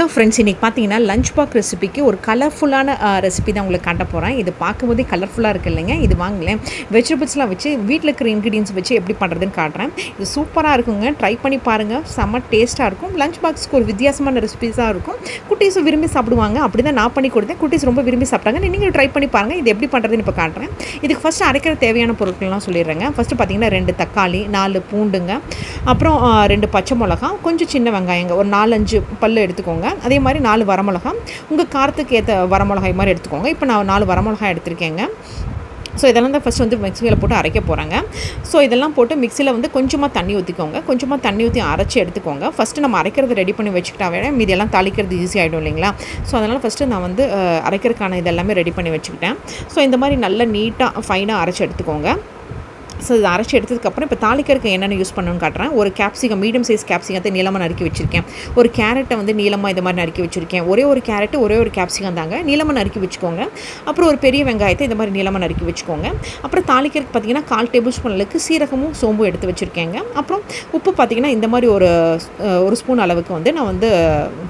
Hello friends, இன்றைக்கி பார்த்தீங்கன்னா lunch box ரெசிபிக்கு ஒரு கலர்ஃபுல்லான ரெசிபி தான் உங்களுக்கு காட்ட போகிறேன். இது பார்க்கும்போதே கலர்ஃபுல்லாக இருக்குது இல்லைங்க. இது வாங்கலேன் வெஜிடபிள்ஸ்லாம் வச்சு வீட்டில் இருக்கிற இன்க்ரீடியன்ஸ் வச்சு எப்படி பண்ணுறதுன்னு காட்டுறேன். இது சூப்பராக இருக்குங்க, ட்ரை பண்ணி பாருங்கள். செம்ம டேஸ்ட்டாக இருக்கும். லஞ்ச் பாக்ஸ்க்கு ஒரு வித்தியாசமான ரெசிபிஸாக இருக்கும். குட்டீஸும் விரும்பி சாப்பிடுவாங்க. அப்படி தான் நான் பண்ணி கொடுத்தேன். குட்டீஸ் ரொம்ப விரும்பி சாப்பிட்டாங்க. நீங்கள் ட்ரை பண்ணி பாருங்கள். இது எப்படி பண்ணுறதுன்னு இப்போ காட்டுறேன். இதுக்கு ஃபஸ்ட்டு அரைக்கிற தேவையான பொருட்கள்லாம் சொல்லிடுறேங்க. ஃபஸ்ட்டு பார்த்தீங்கன்னா 2 தக்காளி, 4 பூண்டுங்க, அப்புறம் 2 பச்சை மிளகா, கொஞ்சம் சின்ன வெங்காயங்க, ஒரு 4-5 பல் எடுத்துக்கோங்க. அதே மாதிரி 4 வரமிளகா, உங்கள் காரத்துக்கு ஏற்ற வரமிளகாய் மாதிரி எடுத்துக்கோங்க. இப்போ நான் 4 வரமிளகாய் எடுத்திருக்கேங்க. ஸோ இதெல்லாம் தான் ஃபஸ்ட்டு வந்து மிக்சியில் போட்டு அரைக்க போகிறாங்க. ஸோ இதெல்லாம் போட்டு மிக்சியில் வந்து கொஞ்சமாக தண்ணி ஊற்றிக்கோங்க. கொஞ்சமாக தண்ணி ஊற்றி அரைச்சி எடுத்துக்கோங்க. ஃபஸ்ட்டு நம்ம அரைக்கிறது ரெடி பண்ணி வச்சுக்கிட்டாவே மீதியெல்லாம் தாளிக்கிறது ஈஸி ஆகிடும் இல்லைங்களா. ஸோ அதனால் ஃபஸ்ட்டு நான் வந்து அரைக்கிறதுக்கான இதெல்லாமே ரெடி பண்ணி வச்சுக்கிட்டேன். ஸோ இந்த மாதிரி நல்லா நீட்டாக ஃபைனாக அரைச்சி எடுத்துக்கோங்க. ஸோ இதை அரைச்சி எடுத்ததுக்கப்புறம் இப்போ தாளிக்கிறதுக்கு என்னென்ன யூஸ் பண்ணணும்னு காட்டுறேன். ஒரு கேப்சிகம், மீடியம் சைஸ் கேப்சிகத்தை நீளமாக நறுக்கி வச்சுருக்கேன். ஒரு கேரட்டை வந்து நீளமாக இது மாதிரி நறுக்கி வச்சுருக்கேன். ஒரே ஒரு கேரட்டு, ஒரே ஒரு கேப்சிகம் தாங்க, நீளமாக நறுக்கி வச்சுக்கோங்க. அப்புறம் ஒரு பெரிய வெங்காயத்தை இந்த மாதிரி நீளமாக நறுக்கி வச்சுக்கோங்க. அப்புறம் தாளிக்கிறதுக்கு பார்த்தீங்கன்னா 1/4 டேபிள் ஸ்பூன் அளவுக்கு சீரகமும் சோம்பும் எடுத்து வச்சுருக்கேங்க. அப்புறம் உப்பு பார்த்தீங்கன்னா இந்த மாதிரி ஒரு ஸ்பூன் அளவுக்கு வந்து நான் வந்து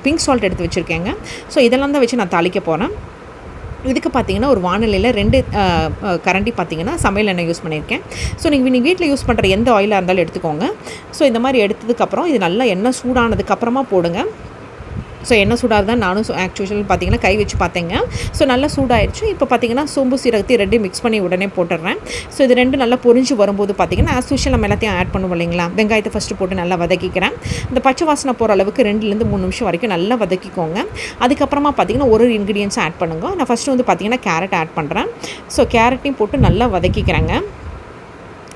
பிங்க் சால்ட் எடுத்து வச்சுருக்கேங்க. ஸோ இதெல்லாம் தான் வச்சு நான் தாளிக்க போகிறேன். இதுக்கு பார்த்தீங்கன்னா ஒரு வானிலையில் 2 கரண்டி பார்த்தீங்கன்னா சமையல் எண்ணெய் யூஸ் பண்ணியிருக்கேன். ஸோ நீங்கள் வீட்டில் யூஸ் பண்ணுற எந்த ஆயிலாக இருந்தாலும் எடுத்துக்கோங்க. ஸோ இந்த மாதிரி எடுத்ததுக்கப்புறம் இது நல்லா எண்ணெய் சூடானதுக்கப்புறமா போடுங்க. ஸோ எண்ணெய் சூடாக தான் நானும் ஆக்சுவல் பார்த்தீங்கன்னா கை வச்சு பார்த்தேங்க. ஸோ நல்லா சூடாகிடுச்சு. இப்போ பார்த்தீங்கன்னா சோம்பு சீரகத்தையும் 2 மிக்ஸ் பண்ணி உடனே போட்டுடுறேன். ஸோ இது 2 நல்லா பொரிஞ்சு வரும்போது பார்த்தீங்கன்னா ஆஸ் யூஷுவல் நம்ம எல்லாத்தையும் ஆட் பண்ணுவோம் இல்லைங்களா. வெங்காயத்தை ஃபஸ்ட்டு போட்டு நல்லா வதக்கிக்கிறேன். இந்த பச்சை வாசனை போகிற அளவுக்கு 2-3 நிமிஷம் வரைக்கும் நல்லா வதக்கிக்கோங்க. அதுக்கப்புறமா பார்த்தீங்கன்னா ஒரு இன்க்ரீடியன்ஸும் ஆட் பண்ணுங்க. நான் ஃபஸ்ட்டு வந்து பார்த்தீங்கன்னா கேரட் ஆட் பண்ணுறேன். ஸோ கேரட்டையும் போட்டு நல்லா வதக்கிக்கிறேங்க.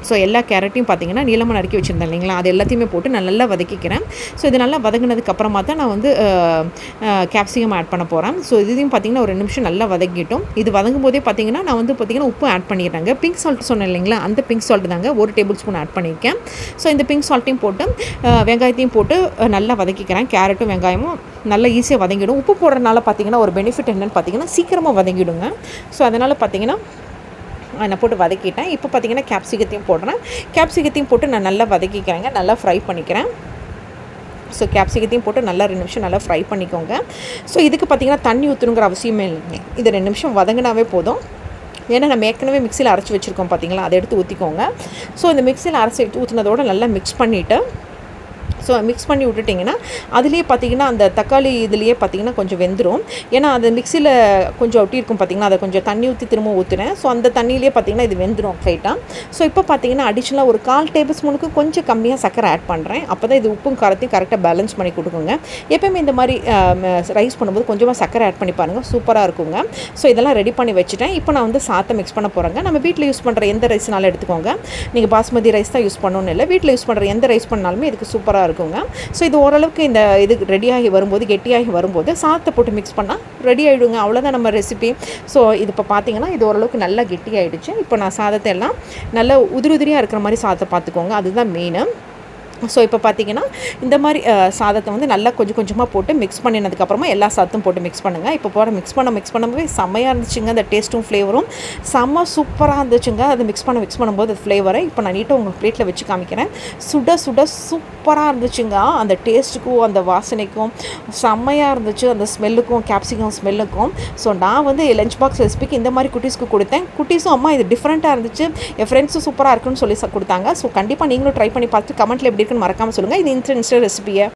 ஸோ எல்லா கேரட்டையும் பார்த்தீங்கன்னா நீளமாக நறுக்கி வச்சுருந்தேன் இல்லைங்களா, அது எல்லாத்தையுமே போட்டு நான் நல்லா வதக்கிக்கிறேன். ஸோ இது நல்லா வதங்கினதுக்கப்புறமா தான் நான் வந்து கேப்சிகம் ஆட் பண்ண போகிறேன். ஸோ இதையும் பார்த்தீங்கன்னா ஒரு 2 நிமிஷம் நல்லா வதக்கிட்டோம். இது வதங்கும் போதே பார்த்தீங்கன்னா நான் வந்து பார்த்தீங்கன்னா உப்பு ஆட் பண்ணிடுறேங்க. பிங்க் சால்ட் சொன்னேன் இல்லைங்களா, அந்த பிங்க் சால்ட் தாங்க 1 டேபிள் ஸ்பூன் ஆட் பண்ணியிருக்கேன். ஸோ இந்த பிங்க் சால்ட்டையும் போட்டு வெங்காயத்தையும் போட்டு நல்லா வதக்கிக்கிறேன். கேரட்டும் வெங்காயமும் நல்லா ஈஸியாக வதங்கிடும். உப்பு போடுறதுனால பார்த்தீங்கன்னா ஒரு பெனிஃபிட் என்னென்னு பார்த்தீங்கன்னா சீக்கிரமாக வதங்கிடுங்க. ஸோ அதனால் பார்த்தீங்கன்னா நான் போட்டு வதக்கிட்டேன். இப்போ பார்த்தீங்கன்னா கேப்சிகத்தையும் போடுறேன். கேப்சிகத்தையும் போட்டு நான் நல்லா வதக்கிக்கிறேங்க, நல்லா ஃப்ரை பண்ணிக்கிறேன். ஸோ கேப்சிகத்தையும் போட்டு நல்லா 2 நிமிஷம் நல்லா ஃப்ரை பண்ணிக்கோங்க. ஸோ இதுக்கு பார்த்தீங்கன்னா தண்ணி ஊற்றணுங்கிற அவசியமே இல்லைங்க. இது 2 நிமிஷம் வதங்கினாவே போதும். ஏன்னா நம்ம ஏற்கனவே மிக்சியில் அரைச்சி வச்சுருக்கோம் பார்த்தீங்களா, அதை எடுத்து ஊற்றிக்கோங்க. ஸோ இந்த மிக்சியில் அரைச்சி ஊற்றினதோடு நல்லா மிக்ஸ் பண்ணிவிட்டு ஸோ மிக்ஸ் பண்ணி விட்டுட்டிங்கன்னா அதுலேயே பார்த்தீங்கன்னா அந்த தக்காளி இதுலேயே பார்த்தீங்கன்னா கொஞ்சம் வெந்துடும். ஏன்னா அது மிக்சியில் கொஞ்சம் ஒட்டி இருக்கும் பார்த்தீங்கன்னா, அதை கொஞ்சம் தண்ணி ஊற்றி திரும்ப ஊற்றுனேன். ஸோ அந்த தண்ணியிலே பார்த்தீங்கன்னா இது வெந்துடும் லைட்டாக. ஸோ இப்போ பார்த்தீங்கன்னா அடிஷ்னலாக ஒரு 1/4 டேபிள் ஸ்பூனுக்கு கொஞ்சம் கம்மியாக சக்கரை ஆட் பண்ணுறேன். அப்போ தான் இது உப்பும் காரத்தையும் கரெக்டாக பேலன்ஸ் பண்ணி கொடுக்குங்க. எப்போயுமே இந்த மாதிரி ரைஸ் பண்ணும்போது கொஞ்சமாக சக்கரை ஆட் பண்ணி பாருங்கள், சூப்பராக இருக்குங்க. ஸோ இதெல்லாம் ரெடி பண்ணி வச்சுட்டேன். இப்போ நான் வந்து சாத்தை மிக்ஸ் பண்ண போகிறேங்க. நம்ம வீட்டில் யூஸ் பண்ணுற எந்த ரைஸ்னாலும் எடுத்துக்கோங்க. நீங்கள் பாஸ்மதி ரைஸ் தான் யூஸ் பண்ணணும்னு இல்லை, வீட்டில் யூஸ் பண்ணுற எந்த ரைஸ் பண்ணாலுமே இதுக்கு சூப்பராக இருக்குங்க. ஸோ இது ஓரளவுக்கு இந்த இது ரெடியாகி வரும்போது, கெட்டியாகி வரும்போது சாதத்தை போட்டு மிக்ஸ் பண்ணால் ரெடி ஆகிடுங்க. அவ்வளோதான் நம்ம ரெசிபி. ஸோ இது இப்போ பார்த்தீங்கன்னா இது ஓரளவுக்கு நல்லா கெட்டியாகிடுச்சு. இப்போ நான் சாதத்தை எல்லாம் நல்லா உதிரியாக இருக்கிற மாதிரி சாதத்தை பார்த்துக்கோங்க, அதுதான் மெயினு. ஸோ இப்போ பார்த்தீங்கன்னா இந்த மாதிரி சாதத்தை வந்து நல்லா கொஞ்சம் கொஞ்சமாக போட்டு மிக்ஸ் பண்ணினதுக்கப்புறமா எல்லா சாதத்தையும் போட்டு மிக்ஸ் பண்ணுங்கள். இப்போ போகிற மிக்ஸ் பண்ணும்போது செம்மையாக இருந்துச்சுங்க. அந்த டேஸ்ட்டும் ஃப்ளேவரும் செம்ம சூப்பராக இருந்துச்சுங்க. அது மிக்ஸ் பண்ணும்போது அது ஃப்ளேவரை இப்போ நான் நீட்டாக உங்கள் பிளேட்டில் வச்சு காமிக்கிறேன். சுட சுட சூப்பராக இருந்துச்சுங்க. அந்த டேஸ்ட்டுக்கும் அந்த வாசனைக்கும் செம்மையாக இருந்துச்சு, அந்த ஸ்மெல்லுக்கும் கேப்சிகம் ஸ்மெல்லுக்கும். ஸோ நான் வந்து லஞ்ச் பாக்ஸ் ரெசிபிக்கு இந்த மாதிரி குட்டீஸ்க்கு கொடுத்தேன். குட்டீஸும் அம்மா இது டிஃப்ரெண்ட்டாக இருந்துச்சு, என் ஃப்ரெண்ட்ஸும் சூப்பராக இருக்குன்னு சொல்லி கொடுத்தாங்க. ஸோ கண்டிப்பாக நீங்களும் ட்ரை பண்ணி பார்த்துட்டு கமெண்ட்டில் எப்படி இருக்குன்னு மறக்காமல் சொல்லுங்கள். இது இன்ஸ்டன்ட் ரெசிபியை